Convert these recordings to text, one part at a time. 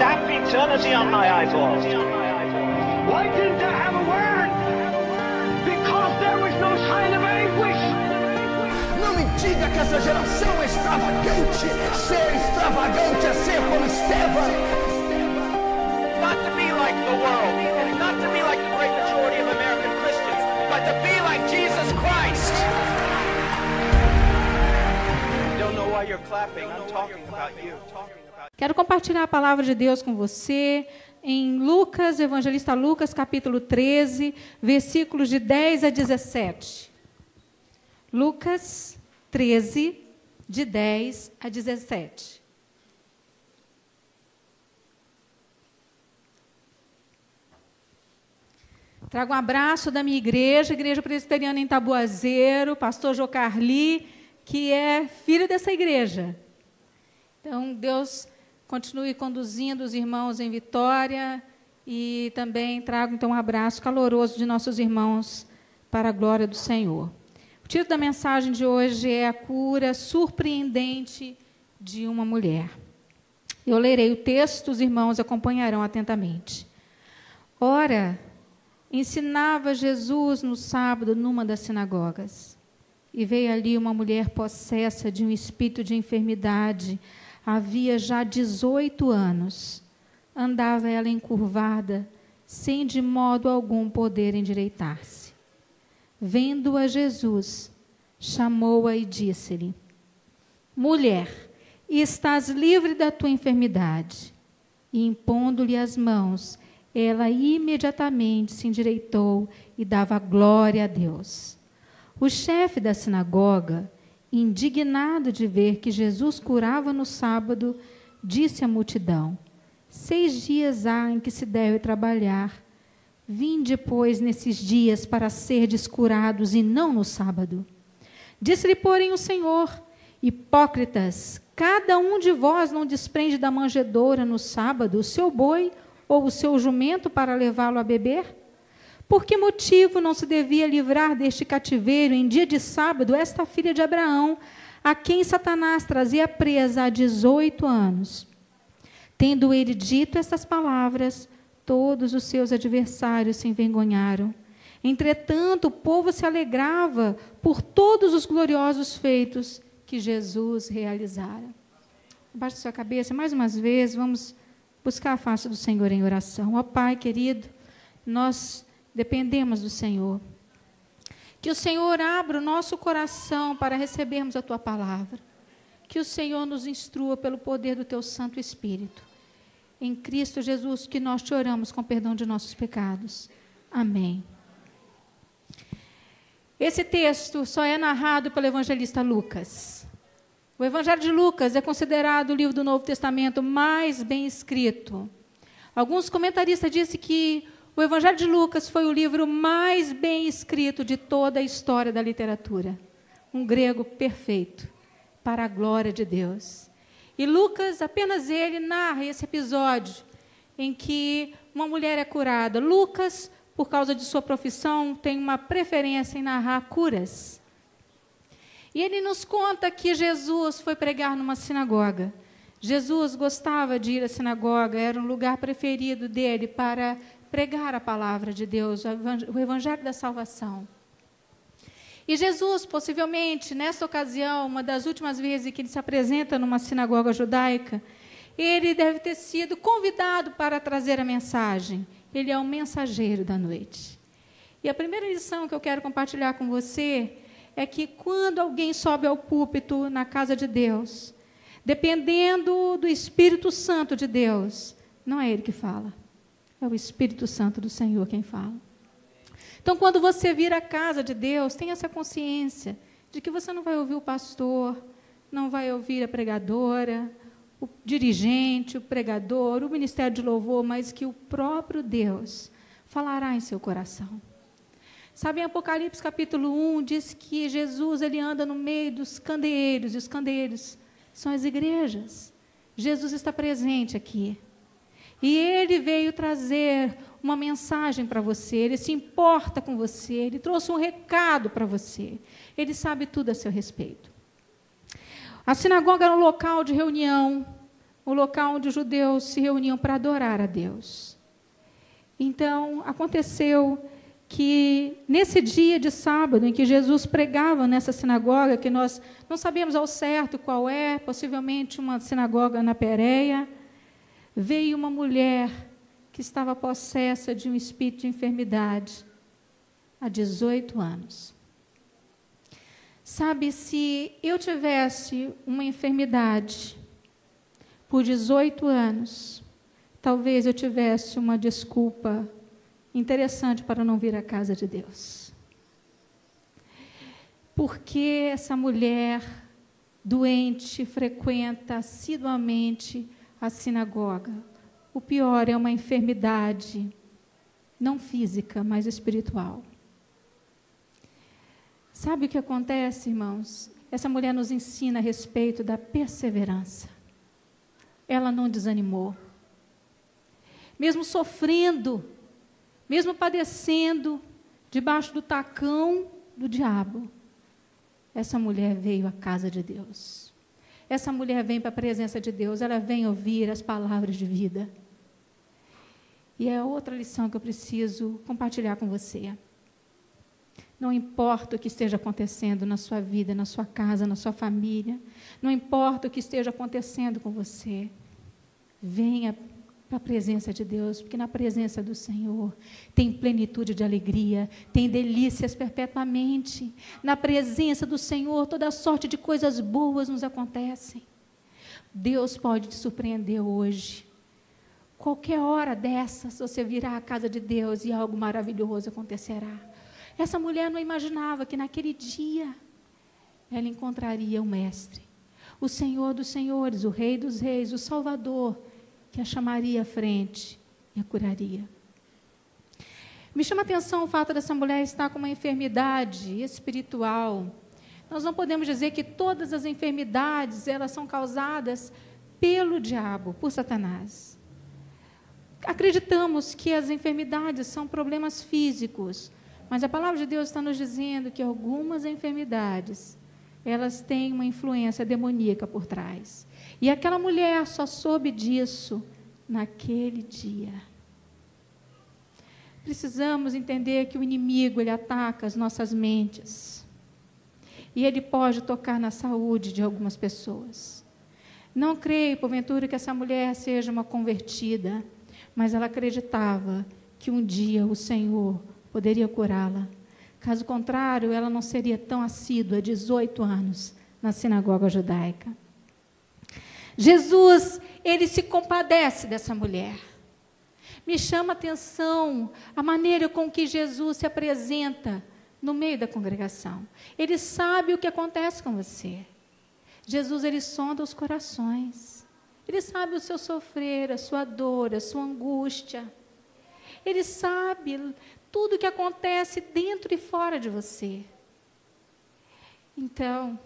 stamp eternity on my eyeballs. Why didn't I have a word? Because there was no sign of anguish. Não me diga que essa geração é extravagante. Ser extravagante é ser como Estevão. Not to be like the world, not to be like the great majority of American Christians, but to be like Jesus Christ. You don't know why you're clapping. I'm talking about you. Quero compartilhar a palavra de Deus com você em Lucas, evangelista Lucas, capítulo 13, versículos de 10 a 17. Lucas 13, de 10 a 17. Trago um abraço da minha igreja, Igreja Presbiteriana em Taboazeiro, pastor Jô Carli, que é filho dessa igreja. Então, Deus continue conduzindo os irmãos em vitória e também trago, então, um abraço caloroso de nossos irmãos para a glória do Senhor. O título da mensagem de hoje é A Cura Surpreendente de uma Mulher. Eu lerei o texto, os irmãos acompanharão atentamente. Ora, ensinava Jesus no sábado numa das sinagogas, e veio ali uma mulher possessa de um espírito de enfermidade. Havia já 18 anos. Andava ela encurvada, sem de modo algum poder endireitar-se. Vendo-a Jesus, chamou-a e disse-lhe: Mulher, estás livre da tua enfermidade. E impondo-lhe as mãos, ela imediatamente se endireitou e dava glória a Deus. O chefe da sinagoga, indignado de ver que Jesus curava no sábado, disse à multidão: 6 dias há em que se deve trabalhar. Vinde, pois, nesses dias para serdes curados e não no sábado. Disse-lhe, porém, o Senhor: Hipócritas, cada um de vós não desprende da manjedoura no sábado o seu boi ou o seu jumento para levá-lo a beber? Por que motivo não se devia livrar deste cativeiro em dia de sábado esta filha de Abraão, a quem Satanás trazia presa há 18 anos? Tendo ele dito estas palavras, todos os seus adversários se envergonharam. Entretanto, o povo se alegrava por todos os gloriosos feitos que Jesus realizara. Abaixe sua cabeça, mais uma vez, vamos buscar a face do Senhor em oração. Ó Pai querido, nós dependemos do Senhor. Que o Senhor abra o nosso coração para recebermos a Tua palavra. Que o Senhor nos instrua pelo poder do Teu Santo Espírito. Em Cristo Jesus que nós te oramos com perdão de nossos pecados. Amém. Esse texto só é narrado pelo evangelista Lucas. O Evangelho de Lucas é considerado o livro do Novo Testamento mais bem escrito. Alguns comentaristas dizem que o Evangelho de Lucas foi o livro mais bem escrito de toda a história da literatura. Um grego perfeito, para a glória de Deus. E Lucas, apenas ele, narra esse episódio em que uma mulher é curada. Lucas, por causa de sua profissão, tem uma preferência em narrar curas. E ele nos conta que Jesus foi pregar numa sinagoga. Jesus gostava de ir à sinagoga, era um lugar preferido dele para pregar a palavra de Deus, o evangelho da salvação. E Jesus, possivelmente, nesta ocasião, uma das últimas vezes que ele se apresenta numa sinagoga judaica, ele deve ter sido convidado para trazer a mensagem. Ele é o mensageiro da noite. E a primeira lição que eu quero compartilhar com você é que quando alguém sobe ao púlpito na casa de Deus, dependendo do Espírito Santo de Deus, não é ele que fala, é o Espírito Santo do Senhor quem fala. Então, quando você vir à casa de Deus, tenha essa consciência de que você não vai ouvir o pastor, não vai ouvir a pregadora, o dirigente, o pregador, o ministério de louvor, mas que o próprio Deus falará em seu coração. Sabe, em Apocalipse capítulo 1, diz que Jesus ele anda no meio dos candeeiros, e os candeeiros são as igrejas. Jesus está presente aqui. E ele veio trazer uma mensagem para você, ele se importa com você, ele trouxe um recado para você, ele sabe tudo a seu respeito. A sinagoga era um local de reunião, o local onde os judeus se reuniam para adorar a Deus. Então, aconteceu que nesse dia de sábado, em que Jesus pregava nessa sinagoga, que nós não sabemos ao certo qual é, possivelmente uma sinagoga na Pérea, veio uma mulher que estava possessa de um espírito de enfermidade há 18 anos. Sabe, se eu tivesse uma enfermidade por 18 anos, talvez eu tivesse uma desculpa interessante para não vir à casa de Deus. Porque essa mulher doente frequenta assiduamente a sinagoga. O pior é uma enfermidade, não física, mas espiritual. Sabe o que acontece, irmãos? Essa mulher nos ensina a respeito da perseverança. Ela não desanimou. Mesmo sofrendo, mesmo padecendo, debaixo do tacão do diabo, essa mulher veio à casa de Deus. Essa mulher vem para a presença de Deus, ela vem ouvir as palavras de vida. E é outra lição que eu preciso compartilhar com você. Não importa o que esteja acontecendo na sua vida, na sua casa, na sua família, não importa o que esteja acontecendo com você, venha para a presença de Deus, porque na presença do Senhor tem plenitude de alegria, tem delícias perpetuamente. Na presença do Senhor, toda sorte de coisas boas nos acontecem. Deus pode te surpreender hoje. Qualquer hora dessas, você virá à casa de Deus e algo maravilhoso acontecerá. Essa mulher não imaginava que naquele dia ela encontraria o Mestre, o Senhor dos Senhores, o Rei dos Reis, o Salvador, que a chamaria à frente e a curaria. Me chama a atenção o fato dessa mulher estar com uma enfermidade espiritual. Nós não podemos dizer que todas as enfermidades elas são causadas pelo diabo, por Satanás. Acreditamos que as enfermidades são problemas físicos, mas a palavra de Deus está nos dizendo que algumas enfermidades elas têm uma influência demoníaca por trás. E aquela mulher só soube disso naquele dia. Precisamos entender que o inimigo, ele ataca as nossas mentes. E ele pode tocar na saúde de algumas pessoas. Não creio, porventura, que essa mulher seja uma convertida, mas ela acreditava que um dia o Senhor poderia curá-la. Caso contrário, ela não seria tão assídua, 18 anos, na sinagoga judaica. Jesus, ele se compadece dessa mulher. Me chama a atenção a maneira com que Jesus se apresenta no meio da congregação. Ele sabe o que acontece com você. Jesus, ele sonda os corações. Ele sabe o seu sofrer, a sua dor, a sua angústia. Ele sabe tudo o que acontece dentro e fora de você. Então,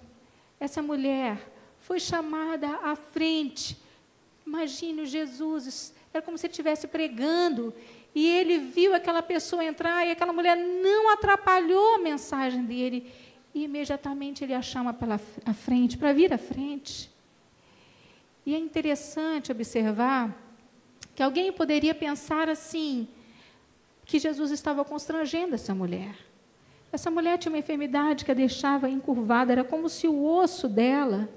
essa mulher foi chamada à frente. Imagine Jesus, era como se ele estivesse pregando, e ele viu aquela pessoa entrar, e aquela mulher não atrapalhou a mensagem dele, e imediatamente ele a chama para a frente, para vir à frente. E é interessante observar que alguém poderia pensar assim, que Jesus estava constrangendo essa mulher. Essa mulher tinha uma enfermidade que a deixava encurvada, era como se o osso dela,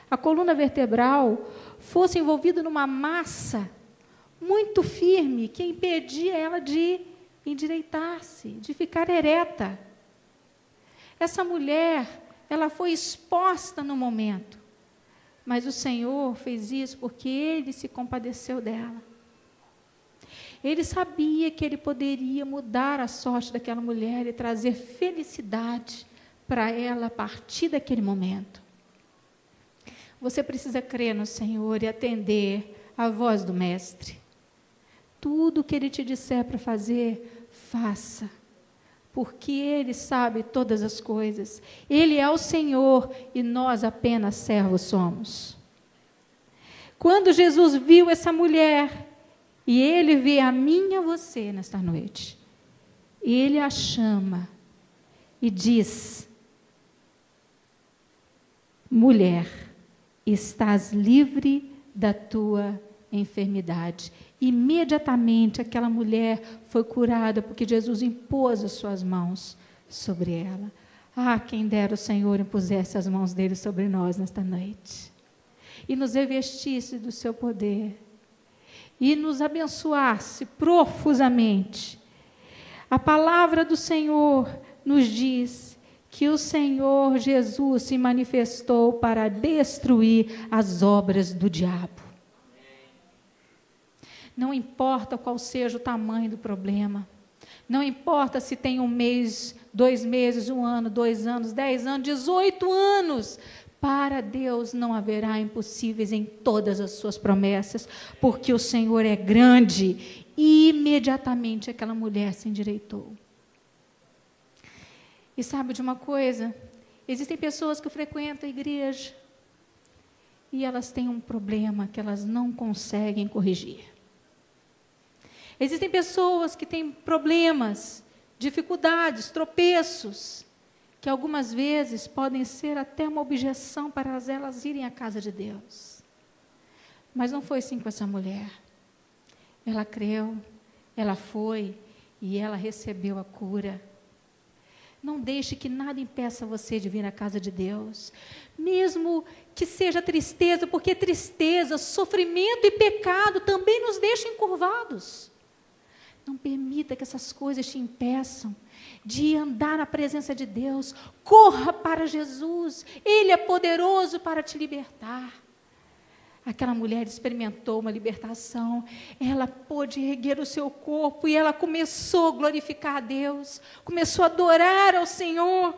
a coluna vertebral, fosse envolvida numa massa muito firme, que impedia ela de endireitar-se, de ficar ereta. Essa mulher, ela foi exposta no momento, mas o Senhor fez isso porque Ele se compadeceu dela. Ele sabia que Ele poderia mudar a sorte daquela mulher e trazer felicidade para ela a partir daquele momento. Você precisa crer no Senhor e atender à voz do Mestre. Tudo o que Ele te disser para fazer, faça. Porque Ele sabe todas as coisas. Ele é o Senhor e nós apenas servos somos. Quando Jesus viu essa mulher, e Ele vê a mim e a você nesta noite, Ele a chama e diz: mulher, estás livre da tua enfermidade. Imediatamente aquela mulher foi curada, porque Jesus impôs as suas mãos sobre ela. Ah, quem dera o Senhor impusesse as mãos dele sobre nós nesta noite, e nos revestisse do seu poder, e nos abençoasse profusamente. A palavra do Senhor nos diz que o Senhor Jesus se manifestou para destruir as obras do diabo. Não importa qual seja o tamanho do problema, não importa se tem 1 mês, 2 meses, 1 ano, 2 anos, 10 anos, 18 anos, para Deus não haverá impossíveis em todas as suas promessas, porque o Senhor é grande. E imediatamente aquela mulher se endireitou. E sabe de uma coisa? Existem pessoas que frequentam a igreja e elas têm um problema que elas não conseguem corrigir. Existem pessoas que têm problemas, dificuldades, tropeços, que algumas vezes podem ser até uma objeção para elas irem à casa de Deus. Mas não foi assim com essa mulher. Ela creu, ela foi e ela recebeu a cura. Não deixe que nada impeça você de vir à casa de Deus, mesmo que seja tristeza, porque tristeza, sofrimento e pecado também nos deixam encurvados. Não permita que essas coisas te impeçam de andar na presença de Deus. Corra para Jesus, Ele é poderoso para te libertar. Aquela mulher experimentou uma libertação, ela pôde erguer o seu corpo e ela começou a glorificar a Deus, começou a adorar ao Senhor.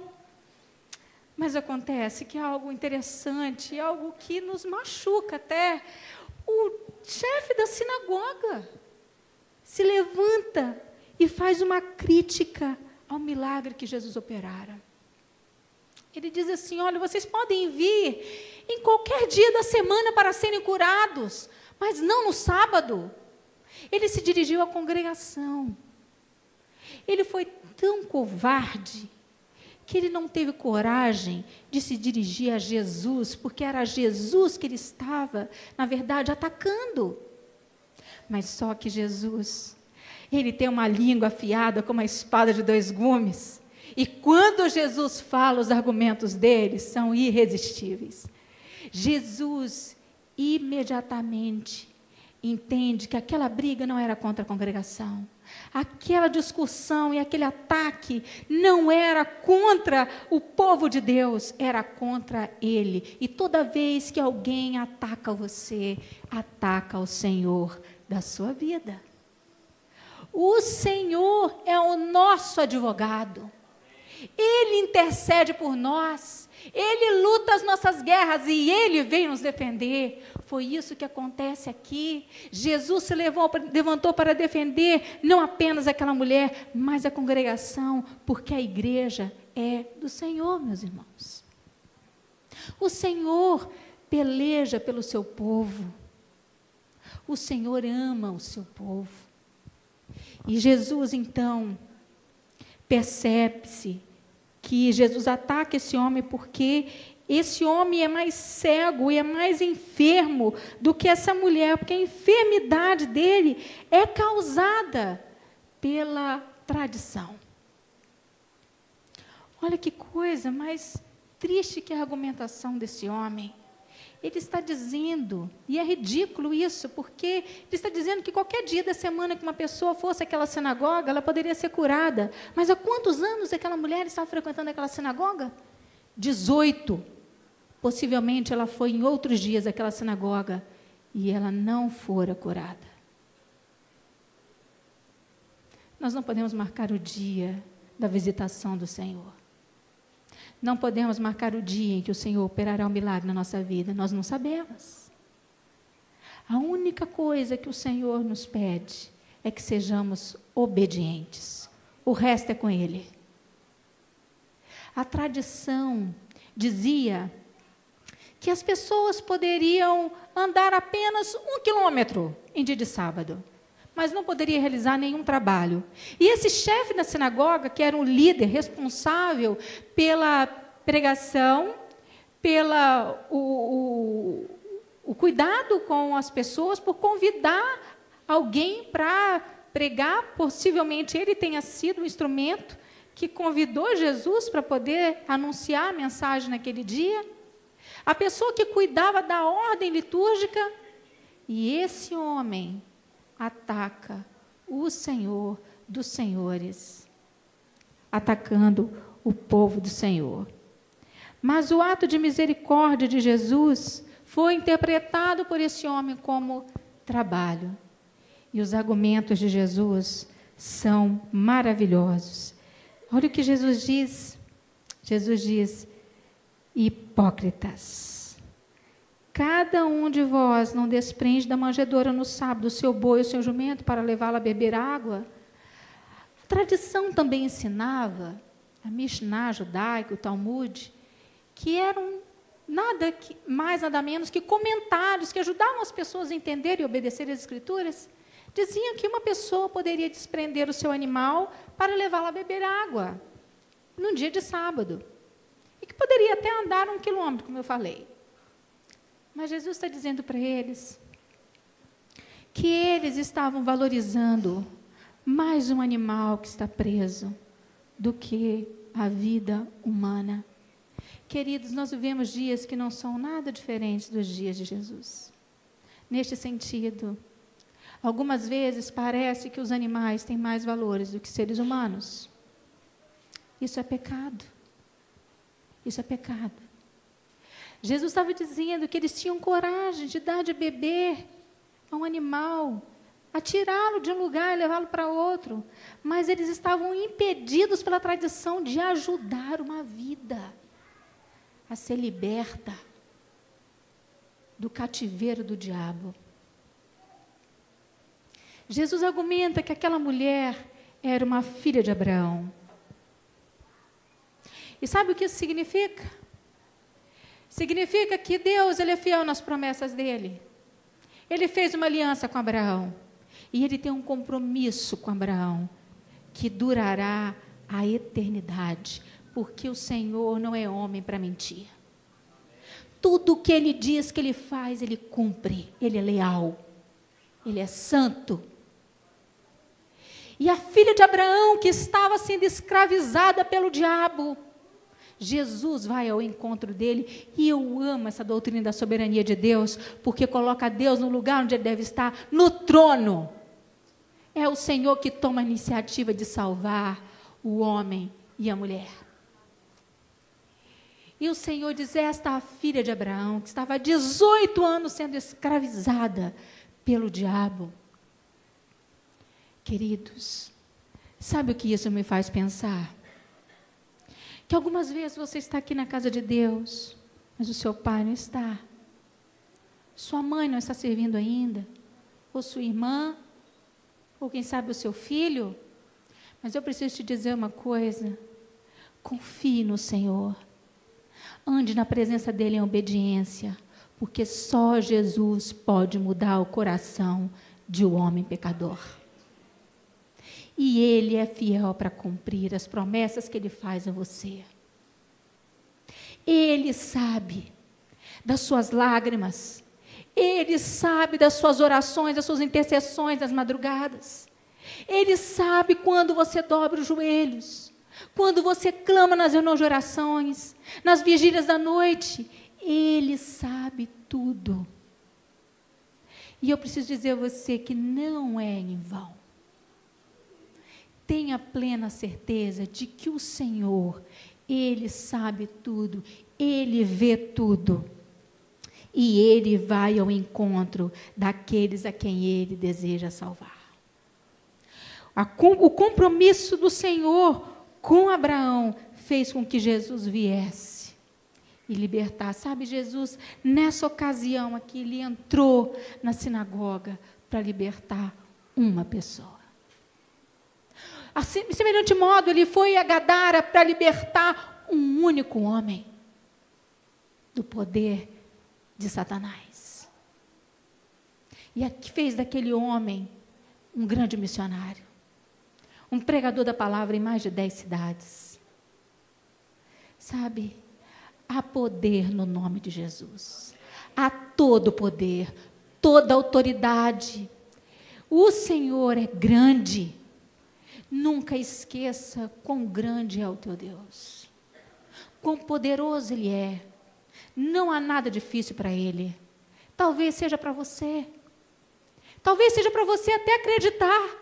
Mas acontece que é algo interessante, algo que nos machuca até. O chefe da sinagoga se levanta e faz uma crítica ao milagre que Jesus operara. Ele diz assim: olha, vocês podem vir em qualquer dia da semana para serem curados, mas não no sábado. Ele se dirigiu à congregação. Ele foi tão covarde que ele não teve coragem de se dirigir a Jesus, porque era Jesus que ele estava, na verdade, atacando. Mas só que Jesus, ele tem uma língua afiada como uma espada de 2 gumes. E quando Jesus fala, os argumentos dele são irresistíveis. Jesus imediatamente entende que aquela briga não era contra a congregação. Aquela discussão e aquele ataque não era contra o povo de Deus, era contra ele. E toda vez que alguém ataca você, ataca o Senhor da sua vida. O Senhor é o nosso advogado. Ele intercede por nós, Ele luta as nossas guerras e Ele vem nos defender. Foi isso que acontece aqui. Jesus se levantou para defender não apenas aquela mulher, mas a congregação, porque a igreja é do Senhor, meus irmãos. O Senhor peleja pelo seu povo. O Senhor ama o seu povo. E Jesus, então, percebe-se que Jesus ataca esse homem porque esse homem é mais cego e é mais enfermo do que essa mulher, porque a enfermidade dele é causada pela tradição. Olha que coisa mais triste que a argumentação desse homem. Ele está dizendo, e é ridículo isso, porque ele está dizendo que qualquer dia da semana que uma pessoa fosse àquela sinagoga, ela poderia ser curada. Mas há quantos anos aquela mulher estava frequentando aquela sinagoga? 18. Possivelmente ela foi em outros dias àquela sinagoga e ela não fora curada. Nós não podemos marcar o dia da visitação do Senhor. Não podemos marcar o dia em que o Senhor operará um milagre na nossa vida. Nós não sabemos. A única coisa que o Senhor nos pede é que sejamos obedientes. O resto é com Ele. A tradição dizia que as pessoas poderiam andar apenas 1 quilômetro em dia de sábado, mas não poderia realizar nenhum trabalho. E esse chefe da sinagoga, que era um líder responsável pela pregação, pela o o cuidado com as pessoas por convidar alguém para pregar. Possivelmente ele tenha sido o instrumento que convidou Jesus para poder anunciar a mensagem naquele dia. A pessoa que cuidava da ordem litúrgica. E esse homem ataca o Senhor dos senhores, atacando o povo do Senhor. Mas o ato de misericórdia de Jesus foi interpretado por esse homem como trabalho. E os argumentos de Jesus são maravilhosos. Olha o que Jesus diz. Jesus diz: hipócritas, cada um de vós não desprende da manjedoura no sábado o seu boi ou o seu jumento para levá-lo a beber água? A tradição também ensinava, a Mishnah judaica, o Talmud, que eram nada menos que comentários que ajudavam as pessoas a entenderem e obedecerem às Escrituras. Diziam que uma pessoa poderia desprender o seu animal para levá-lo a beber água, num dia de sábado. E que poderia até andar 1 quilômetro, como eu falei. Mas Jesus está dizendo para eles que eles estavam valorizando mais um animal que está preso do que a vida humana. Queridos, nós vivemos dias que não são nada diferentes dos dias de Jesus. Neste sentido, algumas vezes parece que os animais têm mais valores do que seres humanos. Isso é pecado. Isso é pecado. Jesus estava dizendo que eles tinham coragem de dar de beber a um animal, atirá-lo de um lugar e levá-lo para outro, mas eles estavam impedidos pela tradição de ajudar uma vida a ser liberta do cativeiro do diabo. Jesus argumenta que aquela mulher era uma filha de Abraão. E sabe o que isso significa? Significa que Deus, ele é fiel nas promessas dele. Ele fez uma aliança com Abraão. E ele tem um compromisso com Abraão que durará a eternidade, porque o Senhor não é homem para mentir. Tudo o que ele diz que ele faz, ele cumpre. Ele é leal. Ele é santo. E a filha de Abraão, que estava sendo escravizada pelo diabo, Jesus vai ao encontro dele. E eu amo essa doutrina da soberania de Deus, porque coloca Deus no lugar onde ele deve estar, no trono. É o Senhor que toma a iniciativa de salvar o homem e a mulher. E o Senhor diz: esta filha de Abraão, que estava há 18 anos sendo escravizada pelo diabo. Queridos, sabe o que isso me faz pensar? Que algumas vezes você está aqui na casa de Deus, mas o seu pai não está. Sua mãe não está servindo ainda. Ou sua irmã, ou quem sabe o seu filho. Mas eu preciso te dizer uma coisa: confie no Senhor. Ande na presença dele em obediência, porque só Jesus pode mudar o coração de um homem pecador. E ele é fiel para cumprir as promessas que ele faz a você. Ele sabe das suas lágrimas. Ele sabe das suas orações, das suas intercessões das madrugadas. Ele sabe quando você dobra os joelhos, quando você clama nas reuniões de orações, nas vigílias da noite. Ele sabe tudo. E eu preciso dizer a você que não é em vão. Tenha plena certeza de que o Senhor, ele sabe tudo, ele vê tudo. E ele vai ao encontro daqueles a quem ele deseja salvar. O compromisso do Senhor com Abraão fez com que Jesus viesse e libertasse. Sabe, Jesus, nessa ocasião aqui, ele entrou na sinagoga para libertar uma pessoa. Assim, de semelhante modo, ele foi a Gadara para libertar um único homem do poder de Satanás. E aqui fez daquele homem um grande missionário, um pregador da palavra em mais de 10 cidades. Sabe, há poder no nome de Jesus. há todo poder, toda autoridade. O Senhor é grande. Nunca esqueça quão grande é o teu Deus. Quão poderoso Ele é. Não há nada difícil para Ele. Talvez seja para você. Talvez seja para você até acreditar.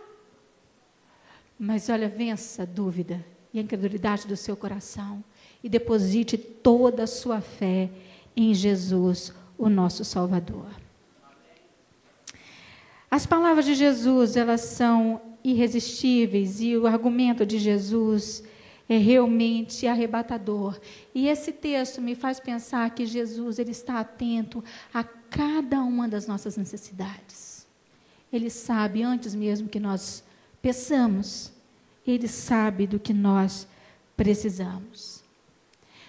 Mas olha, vença a dúvida e a incredulidade do seu coração e deposite toda a sua fé em Jesus, o nosso Salvador. As palavras de Jesus, elas são irresistíveis e o argumento de Jesus é realmente arrebatador. E esse texto me faz pensar que Jesus, ele está atento a cada uma das nossas necessidades. Ele sabe, antes mesmo que nós peçamos, Ele sabe do que nós precisamos.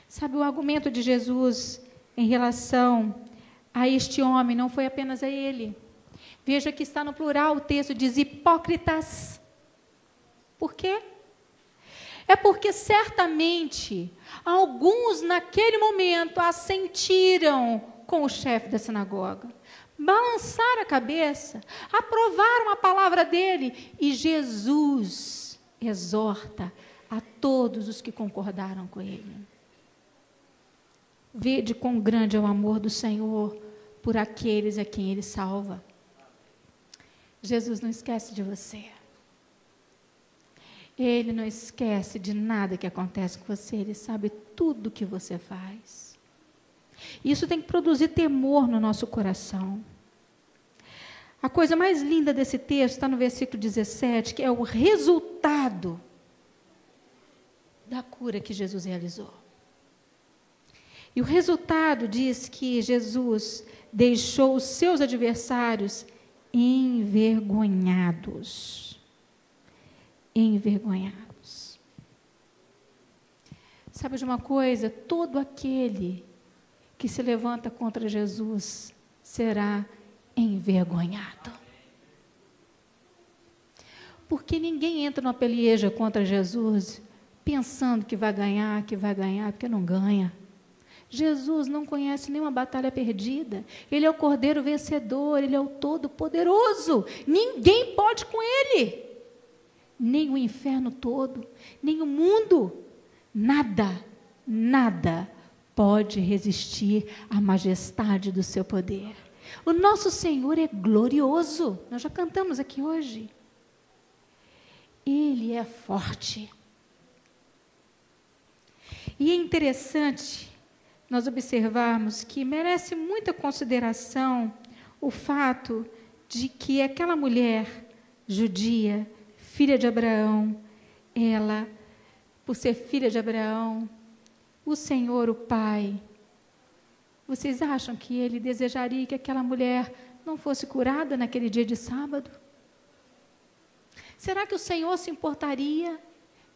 Sabe, o argumento de Jesus em relação a este homem não foi apenas a ele. Veja que está no plural, o texto diz hipócritas. Por quê? É porque certamente alguns naquele momento assentiram com o chefe da sinagoga, balançaram a cabeça, aprovaram a palavra dele, e Jesus exorta a todos os que concordaram com ele. Vede quão grande é o amor do Senhor por aqueles a quem Ele salva. Jesus não esquece de você. Ele não esquece de nada que acontece com você. Ele sabe tudo que você faz. Isso tem que produzir temor no nosso coração. A coisa mais linda desse texto está no versículo 17, que é o resultado da cura que Jesus realizou. E o resultado diz que Jesus deixou os seus adversários envergonhados. Envergonhados. Sabe de uma coisa? Todo aquele que se levanta contra Jesus será envergonhado. Porque ninguém entra numa peleja contra Jesus pensando que vai ganhar, porque não ganha. Jesus não conhece nenhuma batalha perdida. Ele é o Cordeiro vencedor, Ele é o Todo-Poderoso. Ninguém pode com Ele. Nem o inferno todo, nem o mundo. Nada pode resistir à majestade do seu poder. O nosso Senhor é glorioso. Nós já cantamos aqui hoje. Ele é forte. E é interessante nós observarmos que merece muita consideração o fato de que aquela mulher judia, filha de Abraão, ela, por ser filha de Abraão, o Senhor, o Pai, vocês acham que Ele desejaria que aquela mulher não fosse curada naquele dia de sábado? Será que o Senhor se importaria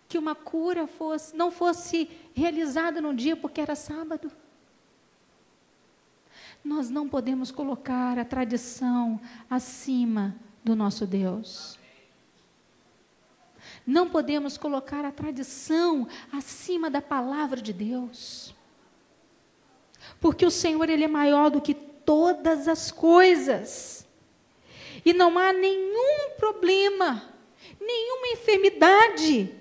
que uma cura não fosse realizada num dia porque era sábado? Nós não podemos colocar a tradição acima do nosso Deus. Não podemos colocar a tradição acima da palavra de Deus. Porque o Senhor, Ele é maior do que todas as coisas. E não há nenhum problema, nenhuma enfermidade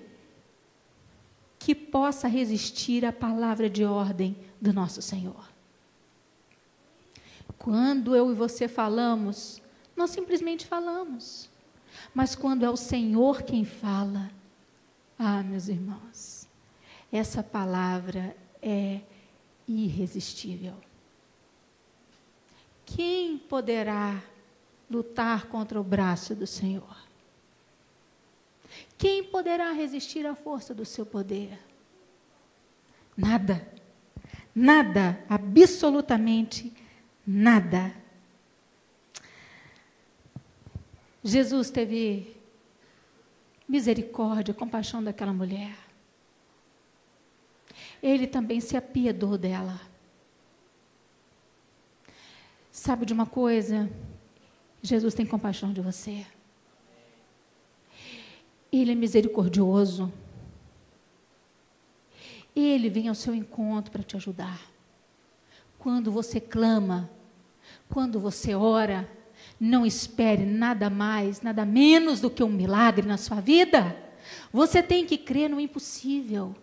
que possa resistir à palavra de ordem do nosso Senhor. Quando eu e você falamos, nós simplesmente falamos. Mas quando é o Senhor quem fala, meus irmãos, essa palavra é irresistível. Quem poderá lutar contra o braço do Senhor? Quem poderá resistir à força do seu poder? Nada, absolutamente nada. Jesus teve misericórdia, compaixão daquela mulher. Ele também se apiedou dela. Sabe de uma coisa? Jesus tem compaixão de você. Ele é misericordioso. Ele vem ao seu encontro para te ajudar. Quando você clama, Quando você ora, não espere nada mais, nada menos do que um milagre na sua vida. Você tem que crer no impossível.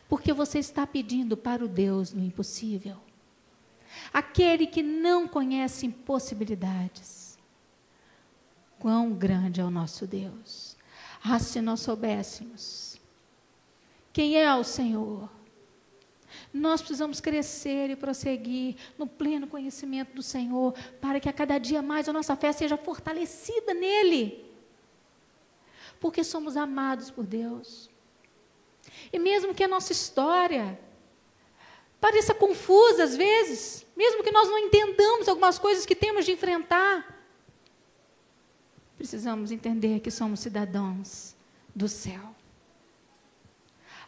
Porque você está pedindo para o Deus no impossível. Aquele que não conhece impossibilidades. Quão grande é o nosso Deus. Ah, se nós soubéssemos quem é o Senhor. Nós precisamos crescer e prosseguir no pleno conhecimento do Senhor, para que a cada dia mais a nossa fé seja fortalecida nele. Porque somos amados por Deus. E mesmo que a nossa história pareça confusa às vezes, mesmo que nós não entendamos algumas coisas que temos de enfrentar, precisamos entender que somos cidadãos do céu.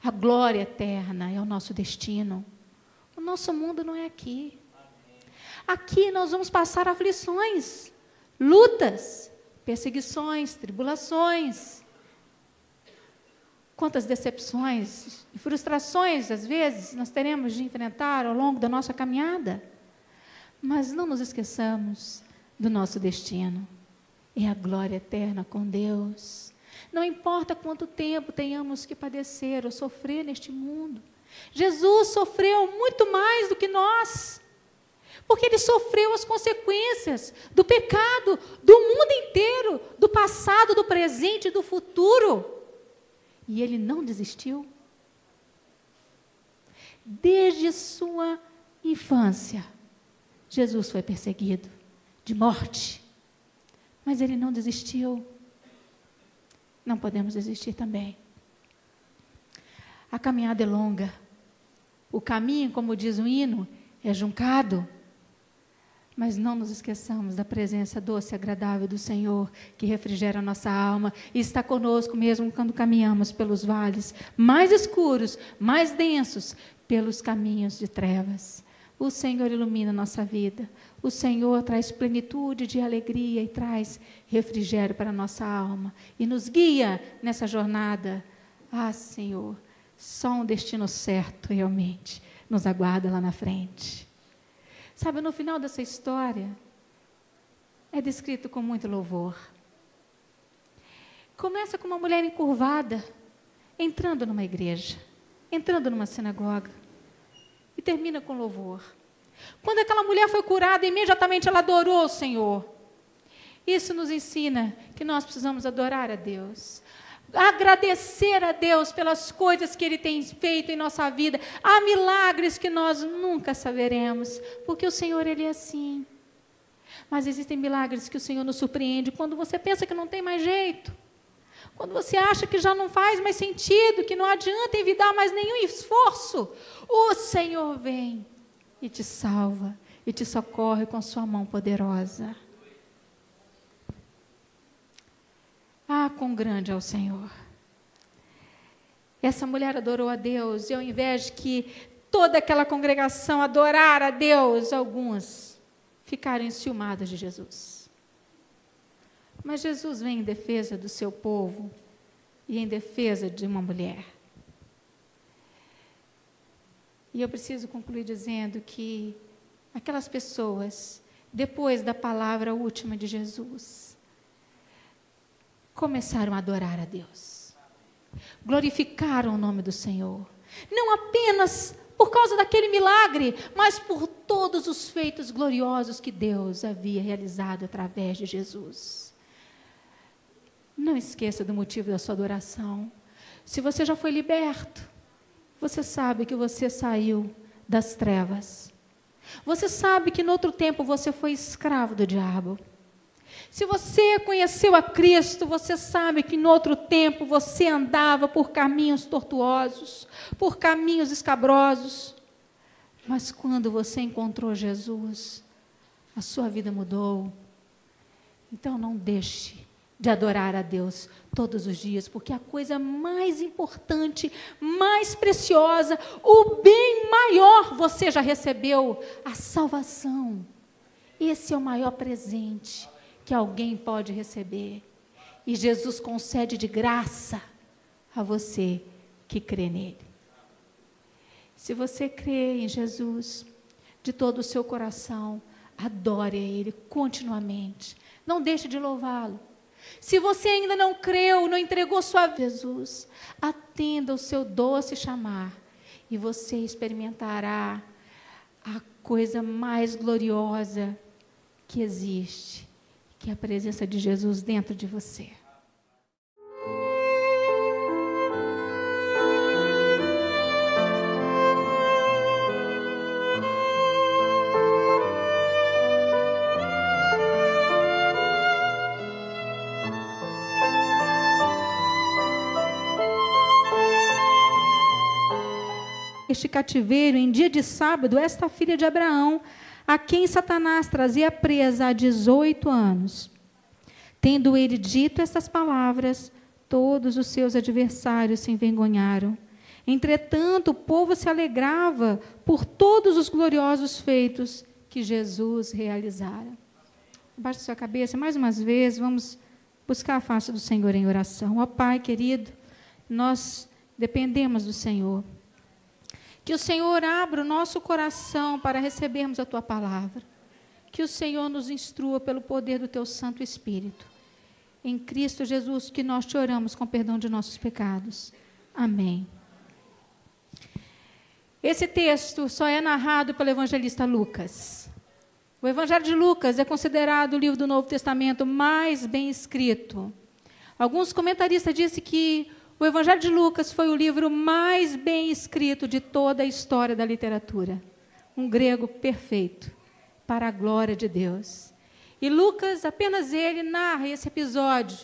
A glória eterna é o nosso destino. O nosso mundo não é aqui. Aqui nós vamos passar aflições, lutas, perseguições, tribulações. Quantas decepções e frustrações, às vezes, nós teremos de enfrentar ao longo da nossa caminhada. Mas não nos esqueçamos do nosso destino. É a glória eterna com Deus. Não importa quanto tempo tenhamos que padecer ou sofrer neste mundo. Jesus sofreu muito mais do que nós. Porque Ele sofreu as consequências do pecado do mundo inteiro, do passado, do presente e do futuro. E Ele não desistiu. Desde sua infância, Jesus foi perseguido de morte. Mas Ele não desistiu. Não podemos desistir também. A caminhada é longa. O caminho, como diz o hino, é juncado. Mas não nos esqueçamos da presença doce e agradável do Senhor, que refrigera a nossa alma e está conosco mesmo quando caminhamos pelos vales mais escuros, mais densos, pelos caminhos de trevas. O Senhor ilumina a nossa vida. O Senhor traz plenitude de alegria e traz refrigério para a nossa alma. E nos guia nessa jornada. Ah, Senhor, só um destino certo realmente nos aguarda lá na frente. Sabe, no final dessa história, é descrito com muito louvor. Começa com uma mulher encurvada, entrando numa igreja, entrando numa sinagoga. E termina com louvor. Quando aquela mulher foi curada, imediatamente ela adorou o Senhor. Isso nos ensina que nós precisamos adorar a Deus. Agradecer a Deus pelas coisas que Ele tem feito em nossa vida. Há milagres que nós nunca saberemos, porque o Senhor, Ele é assim. Mas existem milagres que o Senhor nos surpreende quando você pensa que não tem mais jeito. Quando você acha que já não faz mais sentido, que não adianta envidar mais nenhum esforço, o Senhor vem e te salva, e te socorre com sua mão poderosa. Ah, quão grande é o Senhor. Essa mulher adorou a Deus, e ao invés de que toda aquela congregação adorar a Deus, alguns ficaram enciumados de Jesus. Mas Jesus vem em defesa do seu povo e em defesa de uma mulher. E eu preciso concluir dizendo que aquelas pessoas, depois da palavra última de Jesus, começaram a adorar a Deus. Glorificaram o nome do Senhor. Não apenas por causa daquele milagre, mas por todos os feitos gloriosos que Deus havia realizado através de Jesus. Não esqueça do motivo da sua adoração. Se você já foi liberto, você sabe que você saiu das trevas. Você sabe que no outro tempo você foi escravo do diabo. Se você conheceu a Cristo, você sabe que no outro tempo você andava por caminhos tortuosos, por caminhos escabrosos. Mas quando você encontrou Jesus, a sua vida mudou. Então não deixe de adorar a Deus todos os dias, porque a coisa mais importante, mais preciosa, o bem maior você já recebeu, a salvação. Esse é o maior presente que alguém pode receber. E Jesus concede de graça a você que crê nele. Se você crê em Jesus de todo o seu coração, adore a Ele continuamente. Não deixe de louvá-lo. Se você ainda não creu, não entregou sua vida a Jesus, atenda o seu doce chamar e você experimentará a coisa mais gloriosa que existe, que é a presença de Jesus dentro de você. Este cativeiro, em dia de sábado, esta filha de Abraão, a quem Satanás trazia presa há 18 anos. Tendo ele dito estas palavras, todos os seus adversários se envergonharam. Entretanto, o povo se alegrava por todos os gloriosos feitos que Jesus realizara. Abaixe sua cabeça, mais uma vez, vamos buscar a face do Senhor em oração. Ó Pai querido, nós dependemos do Senhor. Que o Senhor abra o nosso coração para recebermos a Tua palavra. Que o Senhor nos instrua pelo poder do Teu Santo Espírito. Em Cristo Jesus, que nós te oramos com perdão de nossos pecados. Amém. Esse texto só é narrado pelo evangelista Lucas. O Evangelho de Lucas é considerado o livro do Novo Testamento mais bem escrito. Alguns comentaristas dizem que o Evangelho de Lucas foi o livro mais bem escrito de toda a história da literatura. Um grego perfeito, para a glória de Deus. E Lucas, apenas ele, narra esse episódio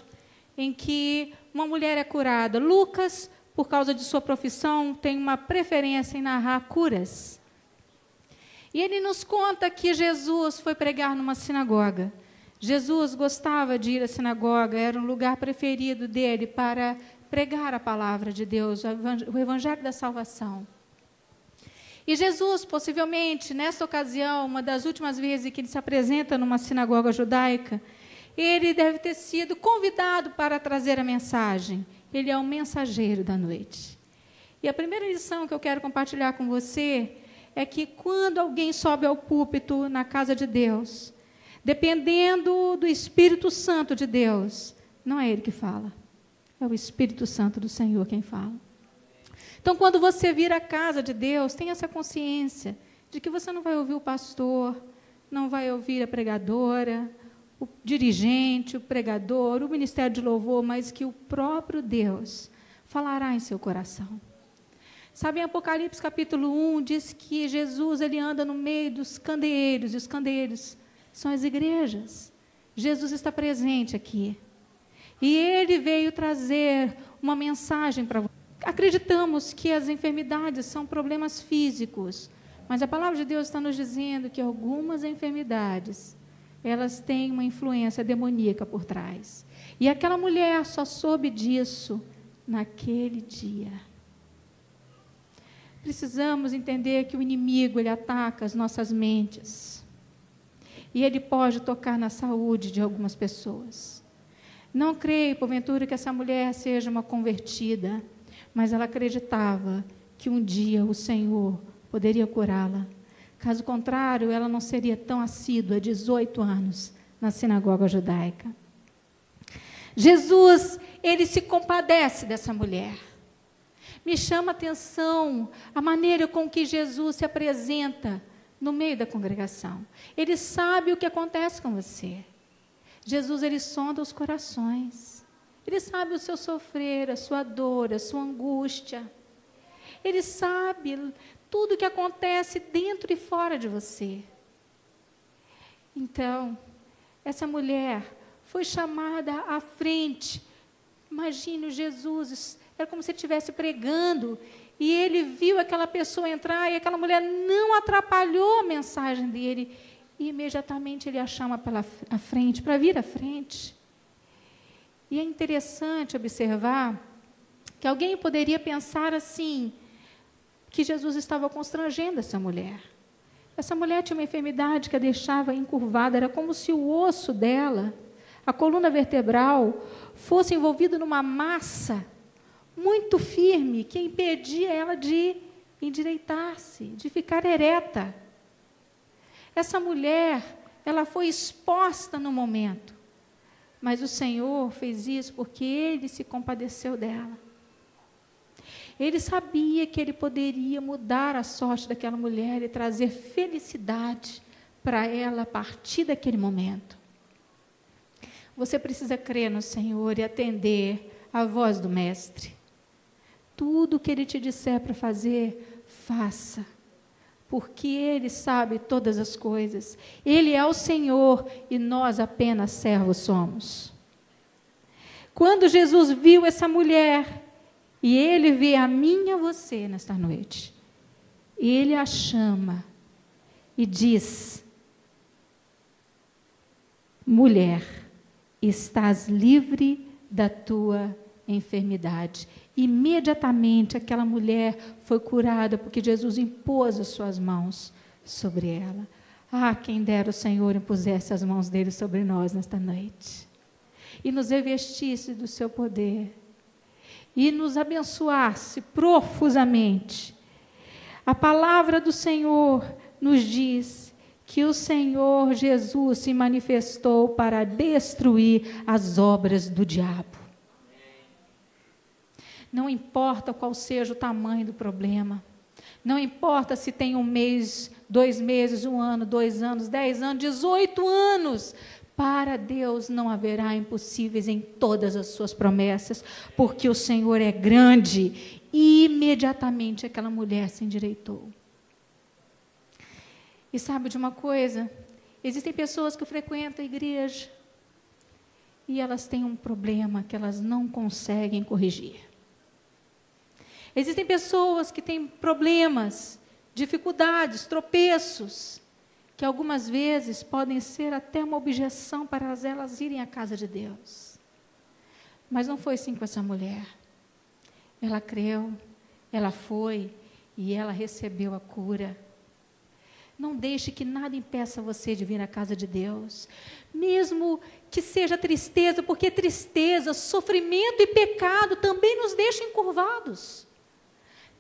em que uma mulher é curada. Lucas, por causa de sua profissão, tem uma preferência em narrar curas. E ele nos conta que Jesus foi pregar numa sinagoga. Jesus gostava de ir à sinagoga, era um lugar preferido dele para pregar a palavra de Deus, o evangelho da salvação. E Jesus, possivelmente, nessa ocasião, uma das últimas vezes que ele se apresenta numa sinagoga judaica, ele deve ter sido convidado para trazer a mensagem. Ele é o mensageiro da noite. E a primeira lição que eu quero compartilhar com você é que quando alguém sobe ao púlpito na casa de Deus, dependendo do Espírito Santo de Deus, não é ele que fala. É o Espírito Santo do Senhor quem fala. Então, quando você vir à casa de Deus, tenha essa consciência de que você não vai ouvir o pastor, não vai ouvir a pregadora, o dirigente, o pregador, o ministério de louvor, mas que o próprio Deus falará em seu coração. Sabe, em Apocalipse capítulo 1, diz que Jesus ele anda no meio dos candeeiros, e os candeeiros são as igrejas. Jesus está presente aqui. E ele veio trazer uma mensagem para você. Acreditamos que as enfermidades são problemas físicos, mas a palavra de Deus está nos dizendo que algumas enfermidades, elas têm uma influência demoníaca por trás. E aquela mulher só soube disso naquele dia. Precisamos entender que o inimigo, ele ataca as nossas mentes. E ele pode tocar na saúde de algumas pessoas. Não creio, porventura, que essa mulher seja uma convertida, mas ela acreditava que um dia o Senhor poderia curá-la. Caso contrário, ela não seria tão assídua, 18 anos, na sinagoga judaica. Jesus, ele se compadece dessa mulher. Me chama a atenção a maneira com que Jesus se apresenta no meio da congregação. Ele sabe o que acontece com você. Jesus, ele sonda os corações. Ele sabe o seu sofrer, a sua dor, a sua angústia. Ele sabe tudo o que acontece dentro e fora de você. Então, essa mulher foi chamada à frente. Imagine o Jesus, era como se ele estivesse pregando, e ele viu aquela pessoa entrar, e aquela mulher não atrapalhou a mensagem dele, e imediatamente ele a chama para frente, para vir à frente. E é interessante observar que alguém poderia pensar assim, que Jesus estava constrangendo essa mulher. Essa mulher tinha uma enfermidade que a deixava encurvada, era como se o osso dela, a coluna vertebral, fosse envolvido numa massa muito firme, que impedia ela de endireitar-se, de ficar ereta. Essa mulher, ela foi exposta no momento. Mas o Senhor fez isso porque Ele se compadeceu dela. Ele sabia que Ele poderia mudar a sorte daquela mulher e trazer felicidade para ela a partir daquele momento. Você precisa crer no Senhor e atender a voz do Mestre. Tudo o que Ele te disser para fazer, faça. Porque Ele sabe todas as coisas. Ele é o Senhor e nós apenas servos somos. Quando Jesus viu essa mulher, e Ele vê a mim e a você nesta noite, Ele a chama e diz: mulher, estás livre da tua enfermidade. Imediatamente aquela mulher foi curada, porque Jesus impôs as suas mãos sobre ela. Ah, quem dera o Senhor impusesse as mãos dele sobre nós nesta noite, e nos revestisse do seu poder, e nos abençoasse profusamente. A palavra do Senhor nos diz que o Senhor Jesus se manifestou para destruir as obras do diabo. Não importa qual seja o tamanho do problema, não importa se tem 1 mês, 2 meses, 1 ano, 2 anos, 10 anos, 18 anos, para Deus não haverá impossíveis em todas as suas promessas, porque o Senhor é grande. E imediatamente aquela mulher se endireitou. E sabe de uma coisa? Existem pessoas que frequentam a igreja e elas têm um problema que elas não conseguem corrigir. Existem pessoas que têm problemas, dificuldades, tropeços, que algumas vezes podem ser até uma objeção para elas irem à casa de Deus. Mas não foi assim com essa mulher. Ela creu, ela foi e ela recebeu a cura. Não deixe que nada impeça você de vir à casa de Deus, mesmo que seja tristeza, porque tristeza, sofrimento e pecado também nos deixam encurvados.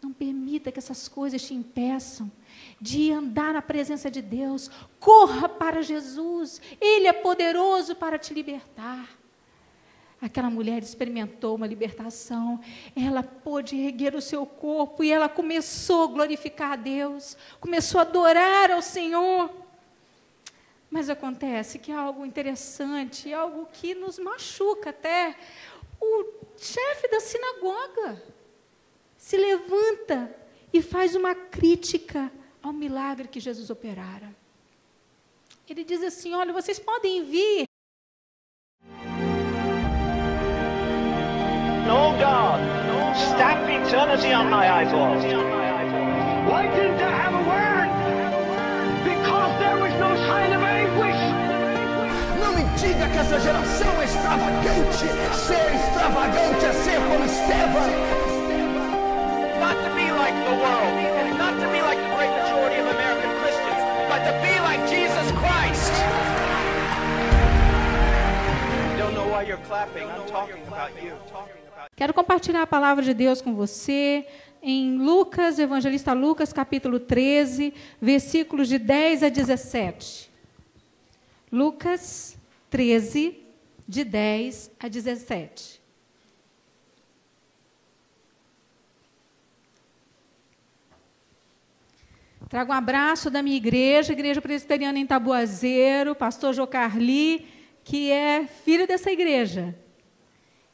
Não permita que essas coisas te impeçam de andar na presença de Deus. Corra para Jesus, Ele é poderoso para te libertar. Aquela mulher experimentou uma libertação, ela pôde erguer o seu corpo e ela começou a glorificar a Deus, começou a adorar ao Senhor. Mas acontece que é algo interessante, algo que nos machuca até. O chefe da sinagoga se levanta e faz uma crítica ao milagre que Jesus operara. Ele diz assim: olha, vocês podem vir. No God, stamp eternity on my eyeballs. Why didn't I have a word? Because there was no sign of anguish. Não me diga que essa geração é extravagante. Ser extravagante é ser como Estevão. Not to be like the world, not to be like the great majority of American Christians, but to be like Jesus Christ. I don't know why you're clapping. I'm talking about you. Quero compartilhar a palavra de Deus com você em Lucas, evangelista Lucas, capítulo 13, versículos de 10 a 17. Lucas 13, de 10 a 17. Trago um abraço da minha igreja, Igreja Presbiteriana em Tabuazeiro, pastor Jocarli, que é filho dessa igreja.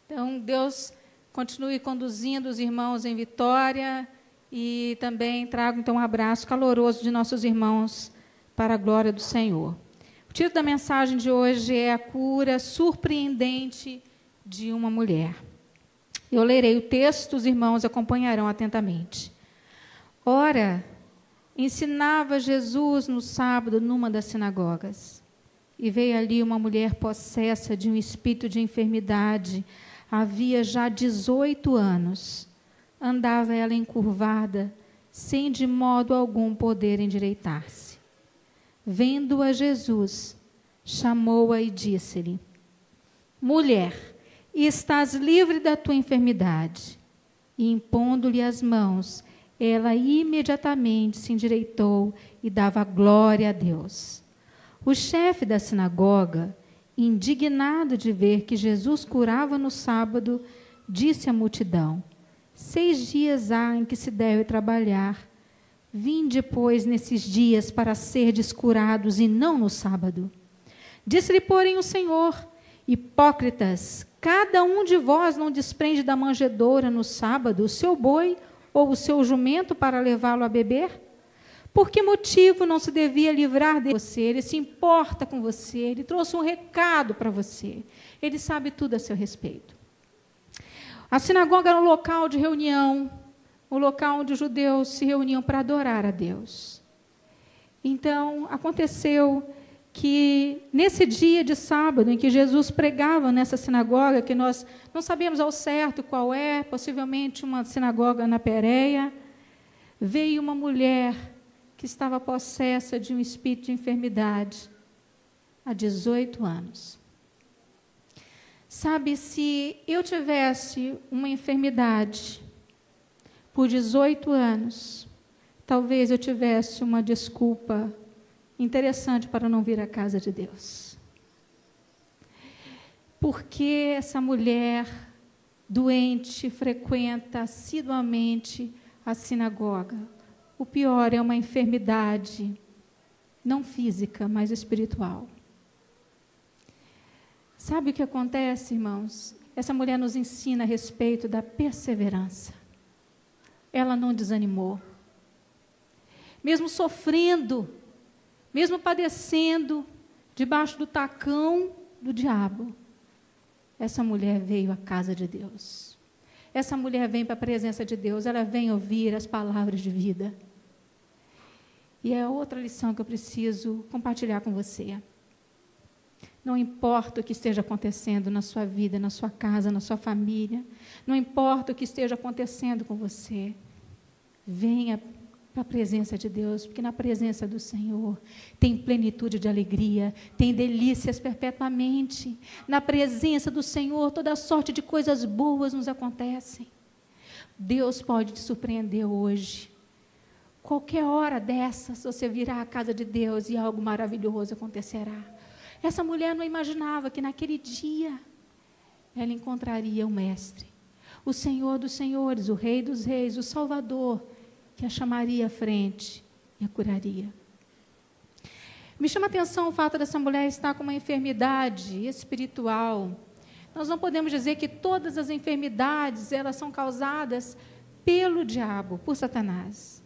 Então, Deus continue conduzindo os irmãos em vitória e também trago, então, um abraço caloroso de nossos irmãos para a glória do Senhor. O título da mensagem de hoje é a cura surpreendente de uma mulher. Eu lerei o texto, os irmãos acompanharão atentamente. Ora, ensinava Jesus no sábado numa das sinagogas, e veio ali uma mulher possessa de um espírito de enfermidade. Havia já 18 anos. Andava ela encurvada, sem de modo algum poder endireitar-se. Vendo-a Jesus, chamou-a e disse-lhe: mulher, estás livre da tua enfermidade. E impondo-lhe as mãos, ela imediatamente se endireitou e dava glória a Deus. O chefe da sinagoga, indignado de ver que Jesus curava no sábado, disse à multidão: 6 dias há em que se deve trabalhar. Vinde, pois, nesses dias para serdes curados e não no sábado. Disse-lhe, porém, o Senhor: hipócritas, cada um de vós não desprende da manjedoura no sábado o seu boi ou o seu jumento para levá-lo a beber? Por que motivo não se devia livrar de você? Ele se importa com você, ele trouxe um recado para você. Ele sabe tudo a seu respeito. A sinagoga era um local de reunião, o local onde os judeus se reuniam para adorar a Deus. Então, aconteceu que nesse dia de sábado, em que Jesus pregava nessa sinagoga, que nós não sabemos ao certo qual é, possivelmente uma sinagoga na Pérea, veio uma mulher que estava possessa de um espírito de enfermidade há 18 anos. Sabe, se eu tivesse uma enfermidade por 18 anos, talvez eu tivesse uma desculpa interessante para não vir à casa de Deus. Porque essa mulher doente frequenta assiduamente a sinagoga. O pior é uma enfermidade, não física, mas espiritual. Sabe o que acontece, irmãos? Essa mulher nos ensina a respeito da perseverança. Ela não desanimou. Mesmo sofrendo, mesmo padecendo, debaixo do tacão do diabo, essa mulher veio à casa de Deus. Essa mulher vem para a presença de Deus, ela vem ouvir as palavras de vida. E é outra lição que eu preciso compartilhar com você. Não importa o que esteja acontecendo na sua vida, na sua casa, na sua família, não importa o que esteja acontecendo com você, venha para a presença de Deus, porque na presença do Senhor tem plenitude de alegria, tem delícias perpetuamente. Na presença do Senhor, toda sorte de coisas boas nos acontecem. Deus pode te surpreender hoje. Qualquer hora dessas, você virá à casa de Deus e algo maravilhoso acontecerá. Essa mulher não imaginava que naquele dia ela encontraria o Mestre, o Senhor dos Senhores, o Rei dos Reis, o Salvador, que a chamaria à frente e a curaria. Me chama a atenção o fato dessa mulher estar com uma enfermidade espiritual. Nós não podemos dizer que todas as enfermidades elas são causadas pelo diabo, por Satanás.